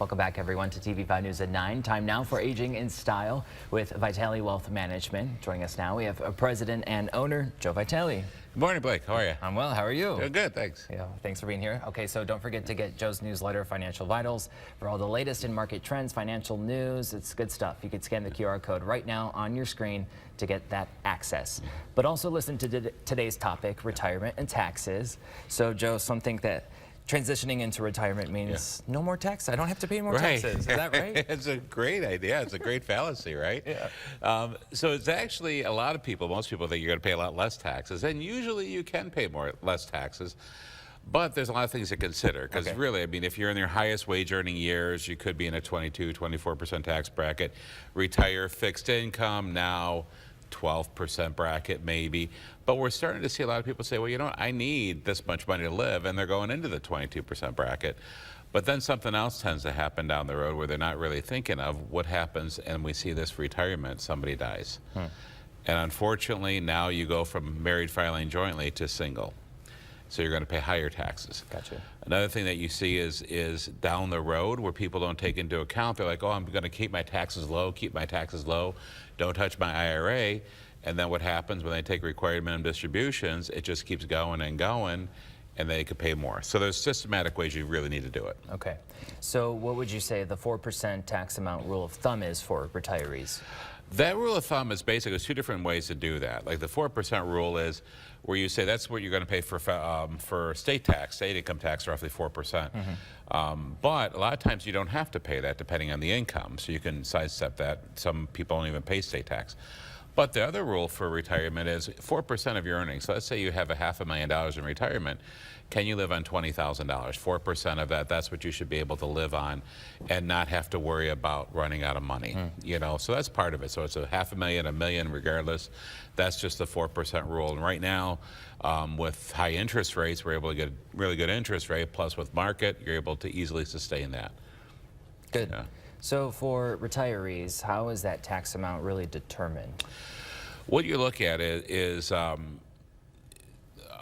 Welcome back, everyone, to TV5 News at 9. Time now for Aging in Style with Vitale Wealth Management. Joining us now, we have President and owner, Joe Vitale. Good morning, Blake. How are you? I'm well. How are you? Doing good, thanks. Yeah, thanks for being here. Okay, so don't forget to get Joe's newsletter, Financial Vitals, for all the latest in market trends, financial news. It's good stuff. You can scan the QR code right now on your screen to get that access. But also listen to today's topic, retirement and taxes. So, Joe, something that transitioning into retirement means no more tax. I don't have to pay more taxes. Is that right? It's a great idea. It's a great fallacy, right? Yeah. So it's actually a lot of people, most people think you're going to pay a lot less taxes, and usually you can pay less taxes. But there's a lot of things to consider because really, I mean, if you're in your highest wage earning years, you could be in a 22, 24% tax bracket. Retire fixed income now, 12% bracket maybe. But we're starting to see a lot of people say, well, you know what, I need this much money to live, and they're going into the 22% bracket. But then something else tends to happen down the road where they're not really thinking of what happens, and we see this retirement, somebody dies. And unfortunately, now you go from married filing jointly to single. So you're going to pay higher taxes. Gotcha. Another thing that you see is down the road where people don't take into account. They're like, oh, I'm going to keep my taxes low, don't touch my IRA. And then what happens when they take required minimum distributions, it just keeps going and going, and they could pay more. So there's systematic ways you really need to do it. Okay. So what would you say the 4% tax amount rule of thumb is for retirees? That rule of thumb is basically, there's two different ways to do that. Like the 4% rule is where you say that's what you're going to pay for state tax, state income tax, roughly 4%. But a lot of times you don't have to pay that depending on the income, so you can sidestep that. Some people don't even pay state tax. But the other rule for retirement is 4% of your earnings. So let's say you have $500,000 in retirement. Can you live on $20,000? 4% of that, that's what you should be able to live on and not have to worry about running out of money. You know, so that's part of it. So it's $500,000, $1 million, regardless. That's just the 4% rule. And right now, with high interest rates, we're able to get a really good interest rate. Plus with market, you're able to easily sustain that. Good. Yeah. So for retirees, how is that tax amount really determined? What you look at is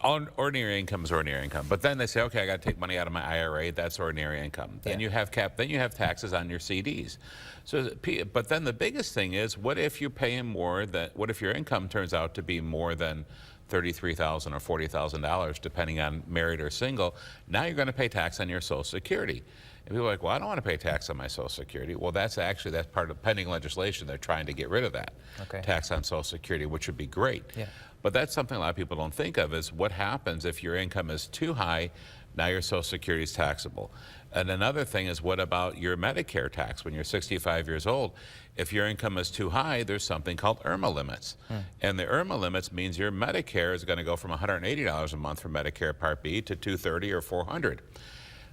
ordinary income is ordinary income. But then they say, okay, I got to take money out of my IRA. That's ordinary income. Then you have then you have taxes on your CDs. So, but then the biggest thing is, what if you're paying more than? What if your income turns out to be more than $33,000 or $40,000, depending on married or single? Now you're going to pay tax on your Social Security. And people are like, well, I don't want to pay tax on my Social Security. Well, that's part of pending legislation. They're trying to get rid of that tax on Social Security, which would be great. Yeah. But that's something a lot of people don't think of, is what happens if your income is too high. Now your Social Security is taxable. And another thing is, what about your Medicare tax when you're 65 years old? If your income is too high, there's something called IRMA limits. And the IRMA limits means your Medicare is going to go from $180 a month for Medicare Part B to $230 or $400.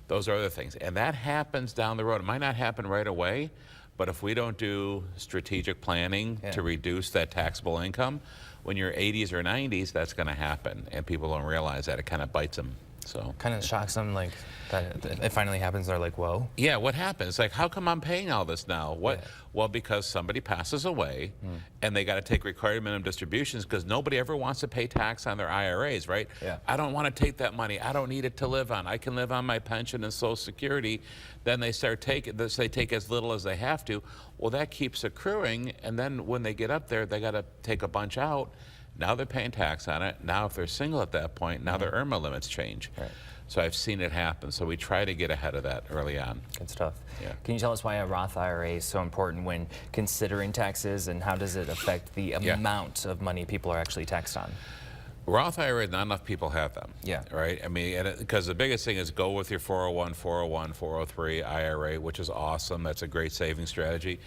Those are other things. And that happens down the road. It might not happen right away, but if we don't do strategic planning to reduce that taxable income, when you're 80s or 90s, that's going to happen. And people don't realize that. It kind of bites them. So kind of shocks them, like that it finally happens. They're like, whoa. Yeah, what happens? Like, how come I'm paying all this now? What? Well, because somebody passes away and they got to take required minimum distributions, because nobody ever wants to pay tax on their IRAs, right? I don't want to take that money. I don't need it to live on. I can live on my pension and Social Security. Then they start taking this, they take as little as they have to. Well, that keeps accruing, and then when they get up there, they got to take a bunch out. Now they're paying tax on it. Now if they're single at that point, now their IRMA limits change. So I've seen it happen. So we try to get ahead of that early on. Good stuff. Can you tell us why a Roth IRA is so important when considering taxes, and how does it affect the amount of money people are actually taxed on? Roth IRA, not enough people have them. Right? I mean, because the biggest thing is go with your 401, 403 IRA, which is awesome. That's a great saving strategy.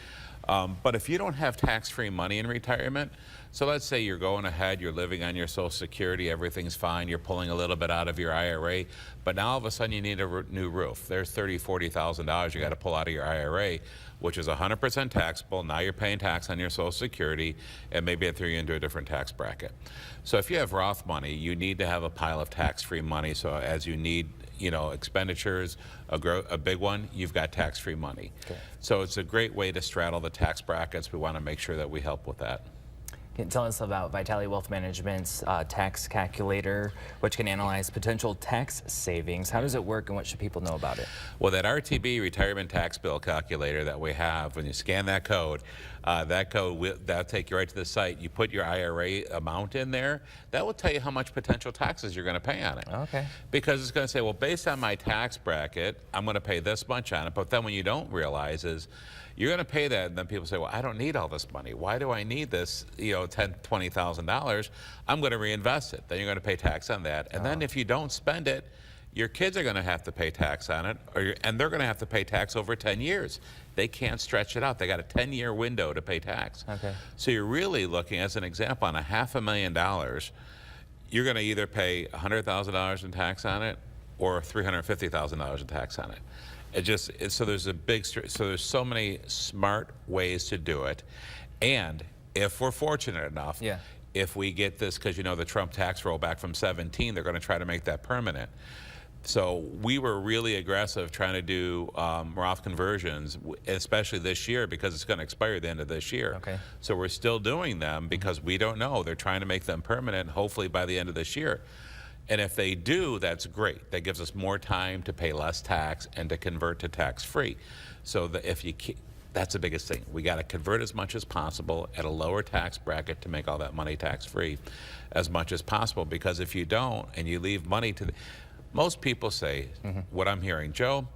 But if you don't have tax-free money in retirement, so let's say you're going ahead, you're living on your Social Security, everything's fine, you're pulling a little bit out of your IRA, but now all of a sudden you need a new roof. There's $30,000, $40,000 you got to pull out of your IRA, which is 100% taxable. Now you're paying tax on your Social Security, and maybe it threw you into a different tax bracket. So if you have Roth money, you need to have a pile of tax-free money, so as you need, you know, expenditures, a big one, you've got tax-free money. So it's a great way to straddle the tax brackets. We want to make sure that we help with that. Can you tell us about Vitale Wealth Management's tax calculator, which can analyze potential tax savings? How does it work and what should people know about it? Well, that RTB, retirement tax bill calculator that we have, when you scan that code, that'll take you right to the site. You put your IRA amount in there. That will tell you how much potential taxes you're going to pay on it. Okay. Because it's going to say, well, based on my tax bracket, I'm going to pay this much on it. But then what you don't realize is you're going to pay that, and then people say, well, I don't need all this money. Why do I need this, $10,000, $20,000? I'm going to reinvest it. Then you're going to pay tax on that. And then if you don't spend it, your kids are going to have to pay tax on it, and they're going to have to pay tax over 10 years. They can't stretch it out. They got a 10-year window to pay tax. Okay. So you're really looking, as an example, on a $500,000, you're going to either pay $100,000 in tax on it or $350,000 in tax on it. So there's so many smart ways to do it, and if we're fortunate enough, if we get this, because the Trump tax rollback from 17, they're going to try to make that permanent. So we were really aggressive trying to do Roth conversions, especially this year, because it's going to expire at the end of this year. Okay. So we're still doing them because we don't know. They're trying to make them permanent, hopefully by the end of this year. And if they do, that's great. That gives us more time to pay less tax and to convert to tax-free. So that's the biggest thing. We got to convert as much as possible at a lower tax bracket to make all that money tax-free as much as possible. Because if you don't and you leave money to most people say, what I'm hearing, Joe,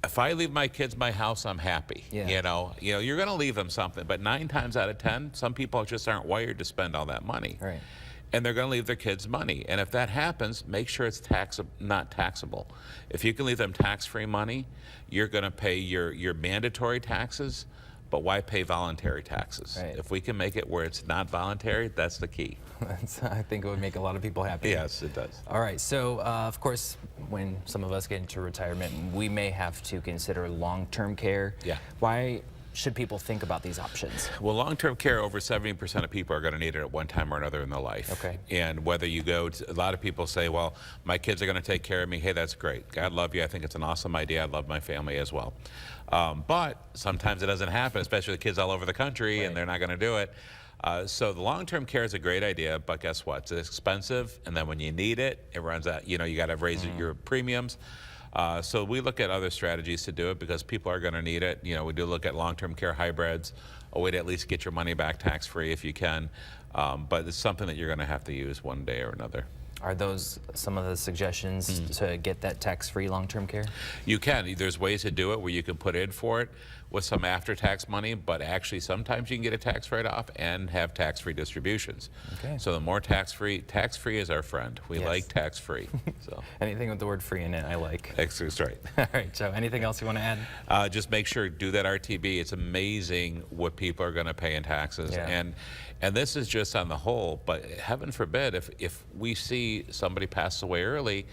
if I leave my kids my house, I'm happy. You're going to leave them something. But 9 times out of 10, some people just aren't wired to spend all that money. Right. And they're going to leave their kids money. And if that happens, make sure it's not taxable. If you can leave them tax-free money, you're going to pay your mandatory taxes, but why pay voluntary taxes? Right. If we can make it where it's not voluntary, that's the key. I think it would make a lot of people happy. Yes, it does. All right, so of course, when some of us get into retirement, we may have to consider long-term care. Yeah. Why should people think about these options? Well, long-term care, over 70% of people are going to need it at one time or another in their life. Okay. And whether you go to, a lot of people say, well, my kids are going to take care of me. Hey, that's great. God love you. I think it's an awesome idea. I love my family as well. But sometimes it doesn't happen, especially with kids all over the country, and they're not going to do it. So the long-term care is a great idea, but guess what? It's expensive, and then when you need it, it runs out. You got to raise your premiums. So we look at other strategies to do it because people are going to need it. We do look at long-term care hybrids, a way to at least get your money back tax-free if you can. But it's something that you're going to have to use one day or another. Are those some of the suggestions to get that tax-free long-term care? You can. There's ways to do it where you can put in for it with some after-tax money, but actually sometimes you can get a tax write-off and have tax-free distributions. Okay. So the more tax-free is our friend. We like tax-free. So anything with the word free in it, I like. That's right. All right, Joe, anything else you want to add? Just make sure, do that RTB. It's amazing what people are going to pay in taxes. Yeah. And this is just on the whole, but heaven forbid, if we see somebody pass away early,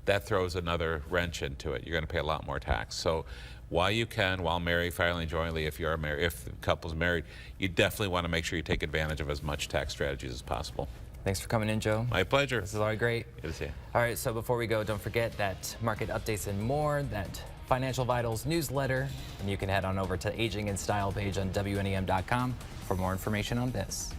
that throws another wrench into it. You're going to pay a lot more tax. So while you can, while married, filing jointly, if you're married, if the couple's married, you definitely want to make sure you take advantage of as much tax strategies as possible. Thanks for coming in, Joe. My pleasure. This is all great. Good to see you. All right, so before we go, don't forget that market updates and more, that Financial Vitals newsletter, and you can head on over to the Aging in Style page on WNEM.com for more information on this.